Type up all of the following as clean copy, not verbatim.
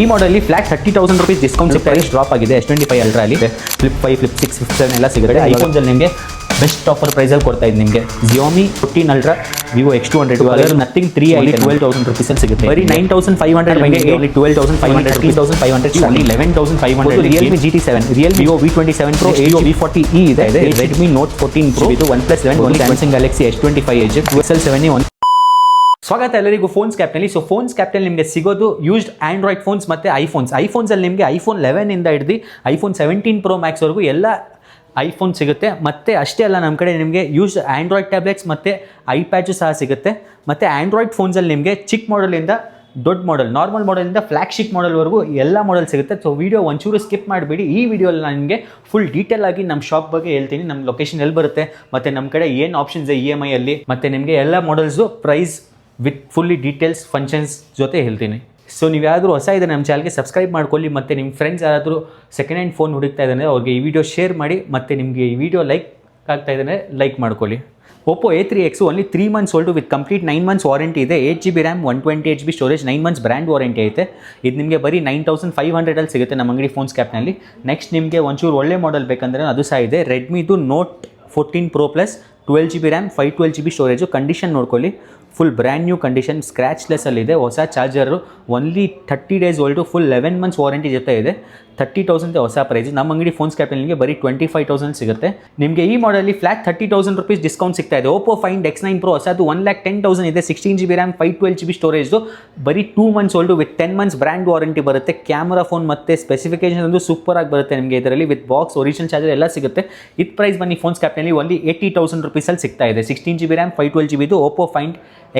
ಈ model flat 30,000 rupees discount price drop ಆಗಿದೆ. S25 ultra ಅಲ್ಲಿ ಫ್ಲಿಪ್ 5, ಫ್ಲಿಪ್ 6, ಫ್ಲಿಪ್ 7 ಎಲ್ಲ ಸಿಗುತ್ತೆ. ಐಫೋನ್ಸ್ ಅಲ್ಲಿ ನಿಮಗೆ ಬೆಸ್ಟ್ ಆಫರ್ ಪ್ರೈಸಲ್ಲಿ ಕೊಡ್ತಾ ಇದೆ. ನಿಮಗೆ Xiaomi 14 ultra, Vivo X200 colour nothing 3 ಅಲ್ಲಿ 12,000 ರೂಪೀಸ್ ಅಲ್ಲಿ ಸಿಗುತ್ತೆ. ಬರೀ 9,500 ನಿಮಗೆ 12,500, 13,500, only 11,500. Realme GT7, Realme Vivo V27 Pro, Vivo V40e ಇದೆ, Redmi Note 14 Pro, ಇದು OnePlus 11, only Samsung Galaxy S25 Edge, Pixel 7 ಸ್ವಾಗತ ಎಲ್ಲರಿಗೂ ಫೋನ್ಸ್ ಕ್ಯಾಪ್ನಲ್ಲಿ. ಸೊ ಫೋನ್ಸ್ ಕ್ಯಾಪ್ನಲ್ಲಿ ನಿಮಗೆ ಸಿಗೋದು ಯೂಸ್ಡ್ ಆಂಡ್ರಾಯ್ಡ್ ಫೋನ್ಸ್ ಮತ್ತು ಐಫೋನ್ಸಲ್ಲಿ ನಿಮಗೆ iPhone 11 ಇಂದ ಹಿಡಿದು iPhone 17 Pro Max ವರೆಗೂ ಎಲ್ಲ ಐಫೋನ್ ಸಿಗುತ್ತೆ. ಮತ್ತು ಅಷ್ಟೇ ಅಲ್ಲ, ನಮ್ಮ ಕಡೆ ನಿಮಗೆ ಯೂಸ್ಡ್ ಆಂಡ್ರಾಯ್ಡ್ ಟ್ಯಾಬ್ಲೆಟ್ಸ್ ಮತ್ತು ಐಪ್ಯಾಚು ಸಹ ಸಿಗುತ್ತೆ. ಮತ್ತು ಆಂಡ್ರಾಯ್ಡ್ ಫೋನ್ಸಲ್ಲಿ ನಿಮಗೆ ಚಿಕ್ಕ ಮಾಡಲಿಂದ ದೊಡ್ಡ ಮಾಡಲ್, ನಾರ್ಮಲ್ ಮಾಡಲಿಂದ ಫ್ಲಾಗ್ಶಿಪ್ ಮಾಡಲ್ವರೆಗೂ ಎಲ್ಲ ಮಾಡಲ್ ಸಿಗುತ್ತೆ. ಸೊ ವಿಡಿಯೋ ಒಂಚೂರು ಸ್ಕಿಪ್ ಮಾಡಿಬಿಡಿ. ಈ ವಿಡಿಯೋಲ್ಲಿ ನಾನು ನಿಮಗೆ ಫುಲ್ ಡೀಟೇಲ್ ಆಗಿ ನಮ್ಮ ಶಾಪ್ ಬಗ್ಗೆ ಹೇಳ್ತೀನಿ, ನಮ್ಮ ಲೊಕೇಶನ್ ಎಲ್ಲಿ ಬರುತ್ತೆ, ಮತ್ತು ನಮ್ಮ ಕಡೆ ಏನು ಆಪ್ಷನ್ಸ್ ಇದೆ EMI ಅಲ್ಲಿ, ಮತ್ತು ನಿಮಗೆ ಎಲ್ಲ models price with fully details functions ಜೊತೆ ಹೇಳ್ತೀನಿ. ಸೊ ನೀವು ಯಾರಾದರೂ ಹೊಸ ಇದೆ ನಮ್ಮ ಚಾನಲ್ಗೆ ಸಬ್ಸ್ಕ್ರೈಬ್ ಮಾಡ್ಕೊಳ್ಳಿ. ಮತ್ತು ನಿಮ್ಮ ಫ್ರೆಂಡ್ಸ್ ಯಾರಾದರೂ ಸೆಕೆಂಡ್ ಹ್ಯಾಂಡ್ ಫೋನ್ ಹುಡುಕ್ತಾ ಇದ್ದಾನೆ ಅವ್ರಿಗೆ ಈ ವಿಡಿಯೋ ಶೇರ್ ಮಾಡಿ. ಮತ್ತು ನಿಮಗೆ ಈ ವಿಡಿಯೋ ಲೈಕ್ ಆಗ್ತಾ ಇದ್ದಾನೆ ಲೈಕ್ ಮಾಡ್ಕೊಳ್ಳಿ. Oppo A3X only 3 months old with complete 9 months warranty ಇದೆ. 8GB RAM, 128GB storage, 9 months brand warranty ಐತೆ. ಇದು ನಿಮಗೆ ಬರೀ 9,500 ಅಲ್ಲಿ ಸಿಗುತ್ತೆ ನಮ್ಮ ಅಂಗಡಿ ಫೋನ್ಸ್ ಕ್ಯಾಪ್ನಲ್ಲಿ. ನೆಕ್ಸ್ಟ್ ನಿಮಗೆ ಒಂಚೂರು ಒಳ್ಳೆ ಮಾಡಲ್ ಬೇಕಂದ್ರೆ ಅದು ಸಹ ಇದೆ. ರೆಡ್ಮಿದು Note 14 Pro Plus, 12GB RAM, 512GB storage. Condition ನೋಡ್ಕೊಳ್ಳಿ, ಫುಲ್ ಬ್ರ್ಯಾಂಡ್ ನ್ಯೂ ಕಂಡೀಷನ್, ಸ್ಕ್ರ್ಯಾಚ್ಲೆಸ್ಸಲ್ಲಿದೆ. ಹೊಸ charger, only 30 days old, full 11 months warranty ಜೊತೆ ಇದೆ. 30,000 ಹೊಸ ಪ್ರೈಸ್. ನಮ್ಮ ಅಂಗಡಿ ಫೋನ್ಸ್ ಕ್ಯಾಪ್ನಲ್ಲಿ ನಿಮಗೆ ಬರೀ 25,000 ಸಿಗುತ್ತೆ. ನಿಮಗೆ ಈ ಮಾಡಲ್ಲಿ ಫ್ಲಾಟ್ 30,000 ರೂಪೀಸ್ ಡಿಸ್ಕೌಂಟ್ ಸಿಗ್ತಾ ಇದೆ. Oppo Find X9 Pro ಹೊಸದು 1,10,000 ಇದೆ. 16GB RAM, 512GB ಸ್ಟೋರೇಜು, ಬರೀ 2 months old with 10 months brand warranty ಬರುತ್ತೆ. ಕ್ಯಾಮರಾ ಫೋನ್ ಮತ್ತು ಸ್ಪೆಸಿಫಿಕೇಶನ್ ಒಂದು ಸೂಪರ್ ಆಗಿ ಬರುತ್ತೆ ನಿಮಗೆ. ಇದರಲ್ಲಿ ವಿತ್ ಬಾಕ್ಸ್, ಒರಿಜಿನಲ್ ಚಾರ್ಜರ್ ಎಲ್ಲ ಸಿಗುತ್ತೆ. ಇದು ಪ್ರೈಸ್ ಬನ್ನಿ ಫೋನ್ಸ್ ಕ್ಯಾಪ್ನಲ್ಲಿ ಓನ್ಲಿ 80,000 ರೂಪೀಸಲ್ಲಿ ಸಿಗ್ತಾ ಇದೆ. 16GB RAM, 512GB ಇದು Oppo Find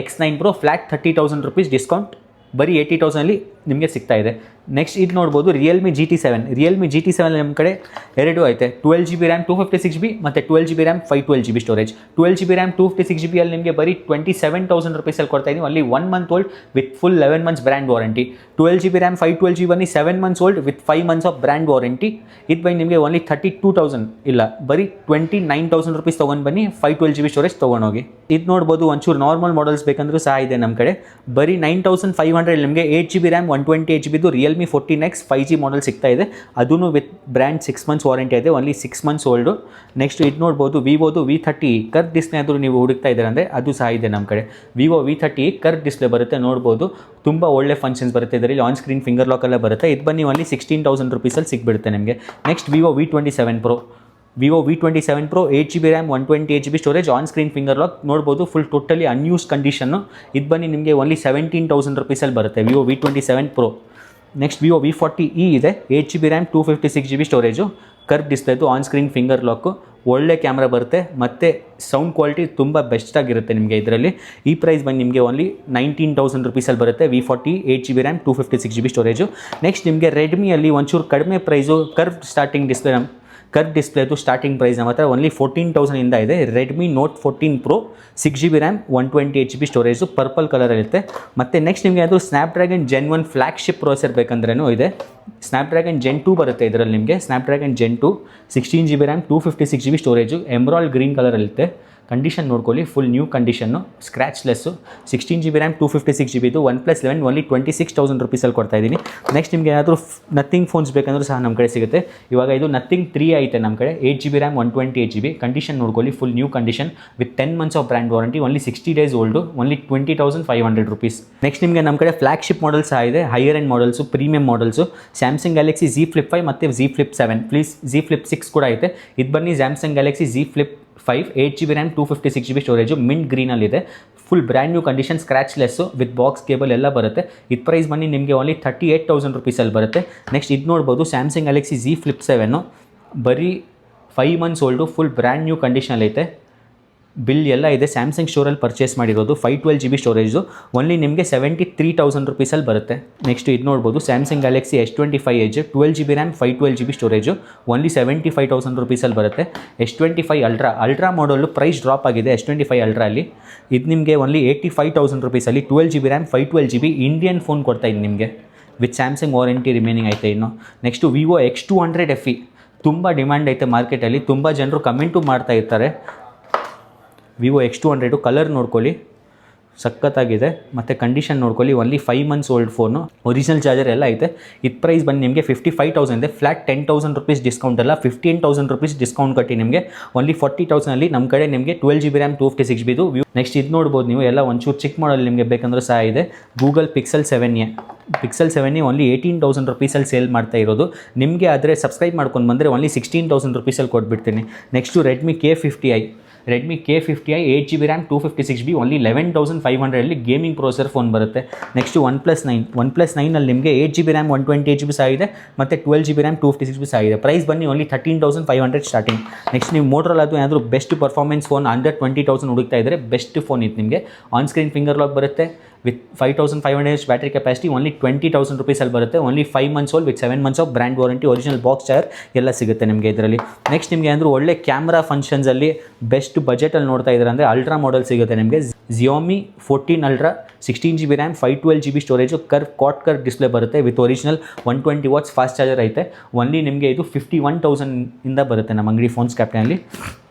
X9 Pro flat 30,000 rupees discount ಬರೀ 80,000ಅಲ್ಲಿ ನಿಮಗೆ ಸಿಗ್ತಾ ಇದೆ. ನೆಕ್ಸ್ಟ್ ಇದು ನೋಡ್ಬೋದು Realme GT7 ನಮ್ಮ ಕಡೆ ಎರಡು ಐತೆ. 12GB RAM, 256GB ಮತ್ತು 12GB RAM, 512GB storage. 12GB RAM, 256GB ಅಲ್ಲಿ ನಿಮಗೆ ಬರೀ 27,000 ರೂಪೀಸಲ್ಲಿ ಕೊಡ್ತಾ ಇದ್ದೀವಿ. ಅಲ್ಲಿ 1 month old with full 11 months brand warranty. 12GB RAM, 512GB ಬನ್ನಿ 7 months old with 5 months of brand warranty. ಇದು ಬೈ ನಿಮಗೆ ಓನ್ಲಿ 32,000 ಇಲ್ಲ ಬರೀ 29,000 ರೂಪೀಸ್ ತೊಗೊಂಡು ಬನ್ನಿ. 512GB ಸ್ಟೋರೇಜ್ ತೊಗೊಂಡೋಗಿ. ಇದು ನೋಡ್ಬೋದು. ಒಂಚೂರು ನಾರ್ಮಲ್ ಮಾಡಲ್ಸ್ ಬೇಕಂದ್ರೂ ಸಹ ಇದೆ ನಮ್ಮ ಕಡೆ. ಬರೀ 9,500 ನಿಮಗೆ 8GB RAM, 128GB Realme 14X 5G ಮಾಡಲ್ ಸಿಗ್ತಾ ಇದೆ. ಅದೂ ವಿತ್ ಬ್ರ್ಯಾಂಡ್ 6 months ವಾರಂಟಿ ಇದೆ. Only 6 months old. ನೆಕ್ಸ್ಟ್ ಇದು ನೋಡ್ಬೋದು ವಿವೋದು V30 ಕರ್ವ್ ಡಿಸ್ಪ್ಲೇ ಆದರೂ ನೀವು ಹುಡುಕ್ತಾ ಇದ್ದಾರೆ ಅಂದರೆ ಅದು ಸಹ ಇದೆ ನಮ್ಮ ಕಡೆ. Vivo V30 ಕರ್ವ್ ಡಿಸ್ಪ್ಲೇ ಬರುತ್ತೆ, ನೋಡ್ಬೋದು. ತುಂಬ ಒಳ್ಳೆ ಫಂಕ್ಷನ್ಸ್ ಬರುತ್ತೆ ಇದರಲ್ಲಿ. ಆನ್ ಸ್ಕ್ರೀನ್ ಫಿಂಗರ್ ಲಾಕ್ ಎಲ್ಲ ಬರುತ್ತೆ. ಇದು ಬನ್ನಿ ಓನ್ಲಿ 16,000 ರೂಪೀಸಲ್ಲಿ ಸಿಗ್ಬಿಡುತ್ತೆ ನಿಮಗೆ. Next Vivo V27 Pro 8GB RAM, 128GB storage, on screen finger lock, ನೋಡ್ಬೋದು. Full totally unused condition. ಇದು ಬನ್ನಿ ನಿಮಗೆ ಓನ್ಲಿ 17,000 ರೂಪೀಸಲ್ಲಿ ಬರುತ್ತೆ Vivo V27 Pro. Next Vivo V40e ಇದೆ. 8GB RAM, 256GB storage, curve ಡಿಸ್ಪ್ಲೇದು, ಆನ್ ಸ್ಕ್ರೀನ್ ಫಿಂಗರ್ ಲಾಕು, ಒಳ್ಳೆ camera ಬರುತ್ತೆ ಮತ್ತು ಸೌಂಡ್ ಕ್ವಾಲಿಟಿ ತುಂಬ ಬೆಸ್ಟಾಗಿರುತ್ತೆ ನಿಮಗೆ ಇದರಲ್ಲಿ. ಈ ಪ್ರೈಸ್ ಬಂದು ನಿಮಗೆ ಓನ್ಲಿ 19,000 ರೂಪೀಸಲ್ಲಿ ಬರುತ್ತೆ. V40 8GB RAM, 256GB storage. Next ನಿಮಗೆ ರೆಡ್ಮಿಯಲ್ಲಿ ಒಂಚೂರು ಕಡಿಮೆ ಪ್ರೈಸು, ಕರ್ವ್ ಡಿಸ್ಪ್ಲೇದು ಸ್ಟಾರ್ಟಿಂಗ್ ಪ್ರೈಸ್ ನಮ್ಮ ಹತ್ರ ಓನ್ಲಿ 14,000 ಇಂದ ಇದೆ. Redmi Note 14 Pro, 6GB RAM, 128GB storage, purple colour ಇರುತ್ತೆ. ಮತ್ತು ನೆಕ್ಸ್ಟ್ ನಿಮಗೆ ಅದು ಸ್ನ್ಯಾಪ್ಡ್ರ್ಯಾಗನ್ Gen 1 ಫ್ಲ್ಯಾಗ್ಶಿಪ್ ಪ್ರೊಸೆಸರ್ ಬೇಕಂದ್ರೂ ಇದೆ. ಸ್ನ್ಯಾಪ್ಡ್ರ್ಯಾಗನ್ Gen 2 ಬರುತ್ತೆ ಇದರಲ್ಲಿ ನಿಮಗೆ. Snapdragon Gen 2, 16GB RAM, 256GB storage, emerald green ಕಲರಲ್ಲಿರುತ್ತೆ. ಕಂಡೀಷನ್ ನೋಡ್ಕೊಳ್ಳಿ, full new condition, scratchless. 16GB RAM, 256GB ಇದು OnePlus 11 ಓನ್ಲಿ 26,000 ರೂಪೀಸಲ್ಲಿ ಕೊಡ್ತಾ ಇದ್ದೀನಿ. ನೆಕ್ಸ್ಟ್ ನಿಮಗೆ ಏನಾದರೂ ನಥಿಂಗ್ ಫೋನ್ಸ್ ಬೇಕಂದ್ರೂ ಸಹ ನಮ್ಮ ಕಡೆ ಸಿಗುತ್ತೆ. ಇವಾಗ ಇದು ನಥಿಂಗ್ 3 ಐತೆ ನಮ್ಮ ಕಡೆ. 8GB RAM, 128GB. ಕಂಡೀಷನ್ ನೋಡ್ಕೊಳ್ಳಿ, full new condition with 10 months of brand warranty. Only 60 days old, only 20,500 rupees. Next ನಿಮಗೆ ನಮ್ಮ ಕಡೆ ಫ್ಲ್ಯಾಗ್ಶಿಪ್ ಮಾಡಲ್ ಸಹ ಇದೆ. Higher end models, premium models. Samsung Galaxy Z Flip 5 ಮತ್ತು Z Flip 7, Z Flip 6 ಕೂಡ ಐತೆ. ಇದು ಬನ್ನಿ Samsung Galaxy Z Flip 5, 8GB RAM, 256GB storage, mint ಗ್ರೀನಲ್ಲಿದೆ. Full brand new condition, scratchless with box cable ಎಲ್ಲ ಬರುತ್ತೆ. ಇದು ಪ್ರೈಸ್ ಬನ್ನಿ ನಿಮಗೆ ಓನ್ಲಿ 38,000 ರೂಪೀಸಲ್ಲಿ ಬರುತ್ತೆ. ನೆಕ್ಸ್ಟ್ ಇದು ನೋಡ್ಬೋದು ಸ್ಯಾಮ್ಸಂಗ್ ಗ್ಯಾಲಕ್ಸಿ Z Flip 7 ಬರೀ 5 months old, full brand new ಕಂಡೀಷನಲ್ಲೈತೆ. ಬಿಲ್ ಎಲ್ಲ ಇದೆ. ಸ್ಯಾಮ್ಸಂಗ್ ಸ್ಟೋರಲ್ಲಿ ಪರ್ಚೇಸ್ ಮಾಡಿರೋದು. 512GB ಸ್ಟೋರೇಜು, ಓನ್ಲಿ ನಿಮಗೆ 73,000 ರೂಪೀಸಲ್ಲಿ ಬರುತ್ತೆ. ನೆಕ್ಸ್ಟ್ ಇದು ನೋಡ್ಬೋದು Samsung Galaxy S25 Edge, 12GB RAM, 512GB storage, only 75,000 ರೂಪೀಸಲ್ಲಿ ಬರುತ್ತೆ. S25 ಅಲ್ಟ್ರಾ ಮಾಡಲು ಪ್ರೈಸ್ ಡ್ರಾಪ್ ಆಗಿದೆ. S25 ಅಲ್ಟ್ರಾ ಅಲ್ಲಿ ಇದು ನಿಮಗೆ only 85,000 ರೂಪೀಸಲ್ಲಿ 12GB RAM, 512GB Indian phone ಕೊಡ್ತಾ ಇದ್ದೀನಿ ನಿಮಗೆ ವಿತ್ ಸ್ಯಾಮ್ಸಂಗ್ ವಾರಂಟಿ ರಿಮೈನಿಂಗ್ ಐತೆ ಇನ್ನು. ನೆಕ್ಸ್ಟು Vivo X200 FE ತುಂಬ ಡಿಮ್ಯಾಂಡ್ ಐತೆ ಮಾರ್ಕೆಟಲ್ಲಿ. ತುಂಬ ಜನರು ಕಮೆಂಟು ಮಾಡ್ತಾ ಇರ್ತಾರೆ. Vivo X200 ಕಲರ್ ನೋಡ್ಕೊಳ್ಳಿ, ಸಖತ್ತಾಗಿದೆ ಮತ್ತು ಕಂಡೀಷನ್ ನೋಡ್ಕೊಳ್ಳಿ. Only 5 months old phone, original charger ಎಲ್ಲ ಐತೆ. ಇದು ಪ್ರೈಸ್ ಬಂದು ನಿಮಗೆ 55,000 ಇದೆ. ಫ್ಲಾಟ್ 10,000 rupees ಡಿಸ್ಕೌಂಟ್ ಅಲ್ಲ, 15,000 rupees ಡಿಸ್ಕೌಂಟ್ ಕಟ್ಟಿ ನಿಮಗೆ ಓನ್ಲಿ 40,000 ನಮ್ಮ ಕಡೆ ನಿಮಗೆ 12GB RAM 256GB ನೆಕ್ಸ್ಟ್ ಇದು ನೋಡ್ಬೋದು ನೀವು. ಎಲ್ಲ ಒಂಚೂರು ಚಿಕ್ಕ ಮಾಡಲ್ ನಿಮಗೆ ಬೇಕಂದ್ರೆ ಸಹ ಇದೆ. ಗೂಗಲ್ Pixel 7a ಓನ್ಲಿ 18,000 rupeesಲ್ಲಿ ಸೇಲ್ ಮಾಡ್ತಾ ಇರೋದು. ನಿಮಗೆ ಆದರೆ ಸಬ್ಸ್ಕ್ರೈಬ್ ಮಾಡ್ಕೊಂಡು ಬಂದರೆ ಓನ್ಲಿ 16,000 rupeesಲ್ಲಿ ಕೊಟ್ಬಿಡ್ತೀನಿ. Next Redmi K50i 8GB RAM 256GB only 11,500 gaming processor phone ಬರುತ್ತೆ. ನೆಕ್ಸ್ಟು ಒನ್ ಪ್ಲಸ್ 9 ನಿಮಗೆ 8GB RAM 128GB ಸಹ ಇದೆ ಮತ್ತು 12GB RAM 256GB ಸಹ ಇದೆ. ಪ್ರೈಸ್ ಬನ್ನಿ ಓನ್ಲಿ 13,500 ಸ್ಟಾರ್ಟಿಂಗ್. ನೆಕ್ಸ್ಟ್ ನೀವು ಮೋಟ್ರೋಲಾ ಅದು ಏನಾದರೂ ಬೆಸ್ಟ್ ಪರ್ಫಾರ್ಮೆನ್ಸ್ ಫೋನ್ ಅಂಡರ್ 20,000 ಹುಡುಕ್ತಾ ಇದ್ದರೆ ಬೆಸ್ಟ್ ಫೋನ್ ಇದು ನಿಮಗೆ. ಆನ್ ಸ್ಕ್ರೀನ್ ಫಿಂಗರ್ ಲಾಕ್ ಬರುತ್ತೆ ವಿತ್ 5,500 ಬ್ಯಾಟ್ರಿ ಕೆಪಾಸಿಟಿ ಓನ್ಲಿ 20,000 rupeesಲ್ಲಿ ಬರುತ್ತೆ. Only 5 months old with 7 months of brand warranty, original box charger ಎಲ್ಲ ಸಿಗುತ್ತೆ ನಿಮಗೆ ಇದರಲ್ಲಿ. ನೆಕ್ಸ್ಟ್ ನಿಮಗೆ ಅಂದರೂ ಒಳ್ಳೆ ಕ್ಯಾಮ್ರಾ ಫಂಕ್ಷನ್ಸಲ್ಲಿ ಬೆಸ್ಟ್ ಬಜೆಟಲ್ಲಿ ನೋಡ್ತಾ ಇದ್ದಾರೆ ಅಂದರೆ ಅಲ್ಟ್ರಾ ಮಾಡೆಲ್ ಸಿಗುತ್ತೆ ನಿಮಗೆ. Xiaomi 14 Ultra 16GB RAM 512GB storage, quad display ಬರುತ್ತೆ with original 120 watts fast charger ಐತೆ. ಓನ್ಲಿ ನಿಮಗೆ ಇದು 51,000 ಇಂದ ಬರುತ್ತೆ ನಮ್ಮ ಅಂಗಡಿ ಫೋನ್ಸ್ ಕ್ಯಾಪ್ಟನಲ್ಲಿ.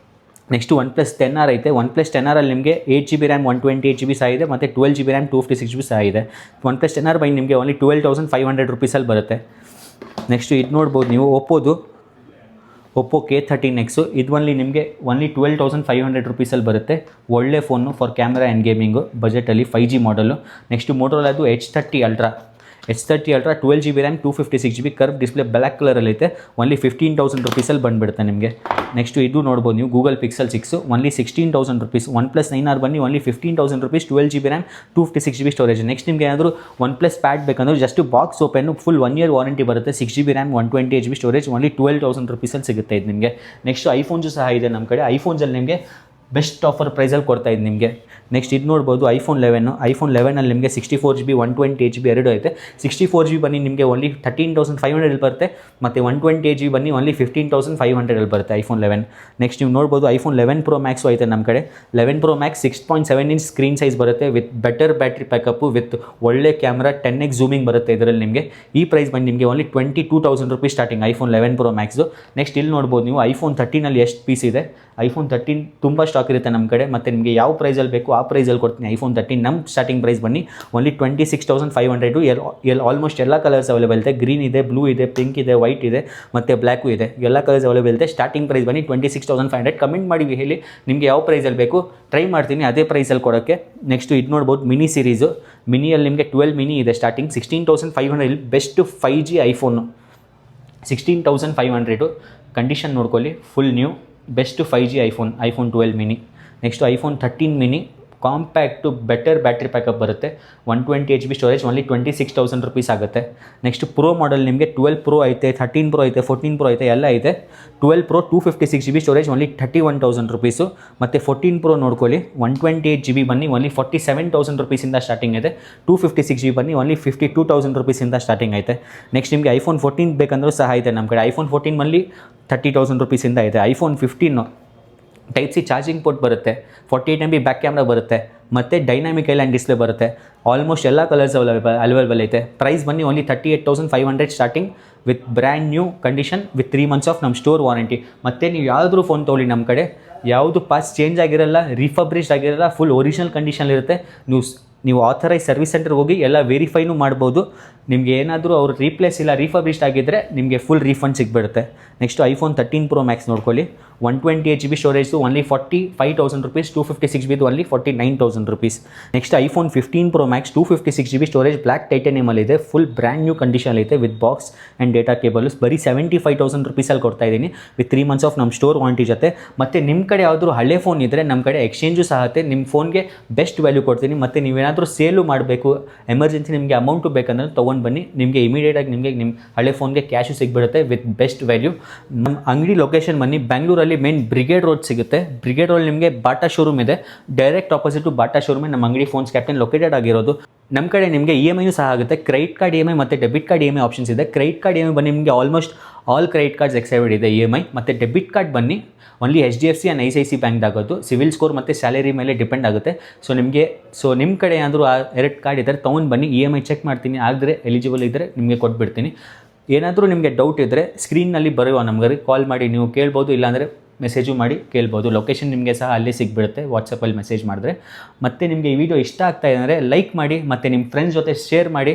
ನೆಕ್ಸ್ಟು OnePlus 10R ಐತೆ. OnePlus 10ರಲ್ಲಿ ನಿಮಗೆ 8GB RAM 128GB ಸಹ ಇದೆ ಮತ್ತು 12GB RAM 256GB ಸಹ ಇದೆ. OnePlus 10R ಬೈ ನಿಮಗೆ ಓನ್ಲಿ 12,500 rupeesಲ್ಲಿ ಬರುತ್ತೆ. ನೆಕ್ಸ್ಟು ಇದು ನೋಡ್ಬೋದು ನೀವು ಒಪ್ಪೋ K13X. ಇದು ನಿಮಗೆ ಓನ್ಲಿ 12,500 rupeesಲ್ಲಿ ಬರುತ್ತೆ. ಒಳ್ಳೆ phone for camera and gaming ಬಜೆಟಲ್ಲಿ 5G ಮಾಡಲು. ನೆಕ್ಸ್ಟು ಮೋಟೋರೋಲಾದು H30 Ultra 12GB RAM 256GB curve display black ಕಲರಲ್ಲಿ ಐತೆ. ಓನ್ಲಿ 15,000 rupeesಲ್ಲಿ ಬಂದುಬಿಡುತ್ತೆ ನಿಮಗೆ. ನೆಕ್ಸ್ಟು ಇದು ನೋಡ್ಬೋದು ನೀವು Google Pixel 6 only 16,000 rupees. OnePlus 9R ಬನ್ನಿ only 15,000 rupees 12GB RAM 256GB storage. Next ನಿಮಗೆ ಏನಾದರೂ OnePlus ಪ್ಯಾಡ್ ಬೇಕಂದ್ರೆ just box open full 1 year warranty ಬರುತ್ತೆ. 6GB RAM 128GB storage only 12,000 rupeesಲ್ಲಿ ಸಿಗುತ್ತೆ ಇದು ನಿಮಗೆ. ನೆಕ್ಸ್ಟು ಐಫೋನ್ಸು ಸಹ ಇದೆ ನಮ್ಮ ಕಡೆ. ಐಫೋನ್ಸಲ್ಲಿ ನಿಮಗೆ ಬೆಸ್ಟ್ ಆಫರ್ ಪ್ರೈಸಲ್ಲಿ ಕೊಡ್ತಾ ಇದೆ ನಿಮಗೆ. ನೆಕ್ಸ್ಟ್ ಇದು ನೋಡ್ಬೋದು ಐಫೋನ್ 11 ನಿಮಗೆ 64GB 128GB ಎರಡು ಐತೆ. 64GB ಬನ್ನಿ ನಿಮಗೆ ಓನ್ಲಿ 13,500 ಬರುತ್ತೆ ಮತ್ತು 128GB ಬನ್ನಿ ಓನ್ಲಿ 15,500 ಬರುತ್ತೆ ಐಫೋನ್ 11. ನೆಕ್ಸ್ಟ್ ನೀವು ನೋಡ್ಬೋದು ಐಫೋನ್ 11 Pro Max ಐತೆ ನಮ್ಮ ಕಡೆ. 11 Pro Max 6.7 inch screen size ಬರುತ್ತೆ ವಿತ್ ಬೆಟರ್ ಬ್ಯಾಟ್ರಿ ಪ್ಯಾಕಪ್ಪು ವಿತ್ ಒಳ್ಳೆ ಕ್ಯಾಮ್ರಾ 10x ಝೂಮಿಂಗ್ ಬರುತ್ತೆ ಇದರಲ್ಲಿ ನಿಮಗೆ. ಈ ಪ್ರೈಸ್ ಬಂದು ನಿಮಗೆ only 22,000 rupees starting iPhone 11 Pro Max. Next ಇಲ್ಲಿ ನೋಡ್ಬೋದು ನೀವು ಐಫೋನ್ 13 ಎಷ್ಟು ಪೀಸ್ ಇದೆ. ಐಫೋನ್ 13 ತುಂಬ ಸ್ಟಾಕ್ ಇರುತ್ತೆ ನಮ್ಮ ಕಡೆ ಮತ್ತು ನಿಮಗೆ ಯಾವ ಪ್ರೈಸಲ್ಲಿ ಬೇಕು ಆ ಪ್ರೈಸಲ್ಲಿ ಕೊಡ್ತೀನಿ. ಐಫೋನ್ 13 ನಮ್ಮ ಸ್ಟಾರ್ಟಿಂಗ್ ಪ್ರೈಸ್ ಬನ್ನಿ ಓನ್ಲಿ 26,500. ಆಲ್ಮೋಸ್ಟ್ ಎಲ್ಲ ಕಲರ್ಸ್ ಅವೈಲೇಬಲ್ ಇದೆ. ಗ್ರೀನ್ ಇದೆ, ಬ್ಲೂ ಇದೆ, ಪಿಂಕ್ ಇದೆ, ವೈಟ್ ಇದೆ ಮತ್ತು ಬ್ಲ್ಯಾಕು ಇದೆ. ಎಲ್ಲ ಕಲರ್ಸ್ ಅವೈಲೇಬಲ್ ಇದೆ. ಸ್ಟಾರ್ಟಿಂಗ್ ಪ್ರೈಸ್ ಬನ್ನಿ 26,500. ಕಮೆಂಟ್ ಮಾಡಿ ಹೇಳಿ ನಿಮಗೆ ಯಾವ ಪ್ರೈಸಲ್ಲಿ ಬೇಕು, ಟ್ರೈ ಮಾಡ್ತೀನಿ ಅದೇ ಪ್ರೈಸಲ್ಲಿ ಕೊಡೋಕ್ಕೆ. ನೆಕ್ಸ್ಟು ಇದು ನೋಡ್ಬೋದು ಮಿನಿ ಸೀರೀಸು. ಮಿನಿಯಲ್ಲಿ ನಿಮಗೆ 12 ಮಿನಿ ಇದೆ starting 16,500. Best 5G iPhone 16,500. Condition ನೋಡ್ಕೊಳ್ಳಿ full new. Best 5G iPhone 12 mini. Next iPhone 13 mini compact better battery backup ಬರುತ್ತೆ. 128GB ಸ್ಟೋರೇಜ್ ಓನ್ಲಿ 26,000 rupees ಆಗುತ್ತೆ. ನೆಕ್ಸ್ಟ್ ಪ್ರೋ ಮಾಡೆಲ್ ನಿಮಗೆ 12 Pro ಐತೆ, 13 Pro ಐತೆ, 14 Pro ಐತೆ, ಎಲ್ಲ ಐತೆ. 12 Pro 256GB storage only 31,000 rupees. ಮತ್ತು 14 Pro ನೋಡ್ಕೊಳ್ಳಿ 128GB ಬನ್ನಿ ಓನ್ಲಿ 47,000 rupeesಯಿಂದ ಸ್ಟಾರ್ಟಿಂಗ್ ಇದೆ. 256GB ಬನ್ನಿ ಓನ್ಲಿ 52,000 rupeesಯಿಂದ ಸ್ಟಾರ್ಟಿಂಗ್ ಐತೆ. ನೆಕ್ಸ್ಟ್ ನಿಮಗೆ ಐಫೋನ್ 14 ಬೇಕಂದ್ರೂ ಸಹ ಇದೆ ನಮ್ಮ ಕಡೆ. ಐಫೋನ್ 14 ಬನ್ನಿ 30,000 rupeesಯಿಂದ ಇದೆ. ಐಫೋನ್ 15 Type-C ಚಾರ್ಜಿಂಗ್ ಪೋರ್ಟ್ ಬರುತ್ತೆ, 48 MB ಬ್ಯಾಕ್ ಕ್ಯಾಮ್ರಾ ಬರುತ್ತೆ ಮತ್ತು ಡೈನಾಮಿಕ್ ಐಲ್ಯಾಂಡ್ ಡಿಸ್ಪ್ಲೇ ಬರುತ್ತೆ. ಆಲ್ಮೋಸ್ಟ್ ಎಲ್ಲ ಕಲರ್ಸ್ ಅವೈಲೇಬಲ್ ಐತೆ. ಪ್ರೈಸ್ ಬನ್ನಿ only 38,500 starting with brand new condition with 3 months of ನಮ್ಮ ಸ್ಟೋರ್ ವಾರಂಟಿ. ಮತ್ತು ನೀವು ಯಾವುದಾದ್ರೂ ಫೋನ್ ತೊಗೊಳ್ಳಿ ನಮ್ಮ ಕಡೆ ಯಾವುದು ಪಾಸ್ ಚೇಂಜ್ ಆಗಿರಲ್ಲ, ರಿಫಬ್ರಿಶ್ಡ್ ಆಗಿರಲ್ಲ, ಫುಲ್ ಒರಿಜಿನಲ್ ಕಂಡೀಷನ್ ಇರುತ್ತೆ. ನೀವು ಆಥರೈಸ್ ಸರ್ವಿಸ್ ಸೆಂಟರ್ಗೆ ಹೋಗಿ ಎಲ್ಲ ವೆರಿಫೈನೂ ಮಾಡ್ಬೋದು. ನಿಮಗೆ ಏನಾದರೂ ಅವರು ರೀಪ್ಲೇಸ್ ಇಲ್ಲ ರಿಫಬ್ರಿಶ್ಡ್ ಆಗಿದ್ದರೆ ನಿಮಗೆ ಫುಲ್ ರೀಫಂಡ್ ಸಿಗ್ಬಿಡುತ್ತೆ. ನೆಕ್ಸ್ಟ್ ಐಫೋನ್ 13 Pro Max ನೋಡ್ಕೊಳ್ಳಿ 128GB storage only 45,000 rupees. 256GB only 49,000 rupees. Next iPhone 15 Pro Max 256GB storage black ಟೈಟಾನಿಯಮಲ್ಲಿ ಇದೆ. ಫುಲ್ ಬ್ರ್ಯಾಂಡ್ ನ್ಯೂ ಕಂಡೀಷನ್ ಐತೆ with box and data cables. ಬರೀ 75,000 rupeesಲ್ಲಿ ಕೊಡ್ತಾ ಇದ್ದೀನಿ ವಿತ್ 3 months ಆಫ್ ನಮ್ಮ ಸ್ಟೋರ್ ವಾರಂಟಿ ಜೊತೆ. ಮತ್ತು ನಿಮ್ಮ ಕಡೆ ಯಾವುದಾದ್ರು ಹಳೆ ಫೋನ್ ಇದ್ದರೆ ನಮ್ಮ ಕಡೆ ಎಕ್ಸ್ಚೇಂಜು ಸಹ ಆಗುತ್ತೆ. ನಿಮ್ಮ ಫೋನ್ಗೆ ಬೆಸ್ಟ್ ವ್ಯಾಲ್ಯೂ ಕೊಡ್ತೀನಿ. ಮತ್ತು ನೀವೇನಾದರೂ ಸೇಲು ಮಾಡಬೇಕು, ಎಮರ್ಜೆನ್ಸಿ ನಿಮಗೆ ಅಮೌಂಟು ಬೇಕಂದ್ರೆ ತೊಗೊಂಡು ಬನ್ನಿ. ನಿಮಗೆ ಇಮಿಡಿಯೇಟಾಗಿ ನಿಮ್ಮ ಹಳೆ ಫೋನ್ಗೆ ಕ್ಯಾಶು ಸಿಗ್ಬಿಡುತ್ತೆ ವಿತ್ ಬೆಸ್ಟ್ ವ್ಯಾಲ್ಯೂ. ನಮ್ಮ ಅಂಗಡಿ ಲೊಕೇಶನ್ ಬನ್ನಿ ಬೆಂಗಳೂರಲ್ಲಿ ಮೇನ್ ಬ್ರಿಗೇಡ್ ರೋಡ್ ಸಿಗುತ್ತೆ. ಬ್ರಿಗೇಡ್ ರೋಡ್ ನಿಮಗೆ ಬಾಟಾ ಶೋರೂಮ್ ಇದೆ. ಡೈರೆಕ್ಟ್ ಆಪೋಸಿಟ್ ಬಾಟಾ ಶೋರೂಮ್ ನಮ್ಮ ಅಂಗಡಿ ಫೋನ್ಸ್ ಕ್ಯಾಪ್ಟನ್ ಲೊಕೇಟೆಡ್ ಆಗಿರೋದು. ನಮ್ಮ ಕಡೆ ನಿಮಗೆ EMI ಸಹ ಆಗುತ್ತೆ. ಕ್ರೆಡಿಟ್ ಕಾರ್ಡ್ EMI ಮತ್ತು ಡೆಬಿಟ್ ಕಾರ್ಡ್ EMI ಆಪ್ಷನ್ಸ್ ಇದೆ. ಕ್ರೆಡಿಟ್ ಕಾರ್ಡ್ EMI ಬನ್ನಿ ನಿಮಗೆ almost all credit cards accepted ಇದೆ EMI. ಮತ್ತು ಡೆಬಿಟ್ ಕಾರ್ಡ್ ಬನ್ನಿ ಓನ್ಲಿ HDFC ಆ್ಯಂಡ್ ICICI ಬ್ಯಾಂಕ್ದಾಗೋದು. ಸಿವಿಲ್ ಸ್ಕೋರ್ ಮತ್ತು ಸ್ಯಾಲರಿ ಮೇಲೆ ಡಿಪೆಂಡ್ ಆಗುತ್ತೆ. ನಿಮ್ಮ ಕಡೆ ಏನಾದರೂ ಆ 2 ಕಾರ್ಡ್ ಇದ್ದರೆ ತೊಗೊಂಡು ಬನ್ನಿ. EMI ಚೆಕ್ ಮಾಡ್ತೀನಿ, ಆದರೆ ಎಲಿಜಿಬಲ್ ಇದ್ದರೆ ನಿಮಗೆ ಕೊಟ್ಬಿಡ್ತೀನಿ. ಏನಾದರೂ ನಿಮಗೆ ಡೌಟ್ ಇದ್ದರೆ ಸ್ಕ್ರೀನ್ನಲ್ಲಿ ಬರುವ ನಮ್ಗೆ ಕಾಲ್ ಮಾಡಿ ನೀವು ಕೇಳ್ಬೋದು. ಇಲ್ಲಾಂದರೆ ಮೆಸೇಜು ಮಾಡಿ ಕೇಳ್ಬೋದು. ಲೊಕೇಶನ್ ನಿಮಗೆ ಸಹ ಅಲ್ಲೇ ಸಿಗ್ಬಿಡುತ್ತೆ ವಾಟ್ಸಪ್ಪಲ್ಲಿ ಮೆಸೇಜ್ ಮಾಡಿದ್ರೆ. ಮತ್ತು ನಿಮಗೆ ಈ ವಿಡಿಯೋ ಇಷ್ಟ ಆಗ್ತಾ ಇದೆ ಅಂದರೆ ಲೈಕ್ ಮಾಡಿ, ಮತ್ತು ನಿಮ್ಮ ಫ್ರೆಂಡ್ಸ್ ಜೊತೆ ಶೇರ್ ಮಾಡಿ,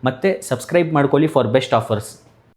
ಮತ್ತು ಸಬ್ಸ್ಕ್ರೈಬ್ ಮಾಡ್ಕೊಳ್ಳಿ ಫಾರ್ ಬೆಸ್ಟ್ ಆಫರ್ಸ್.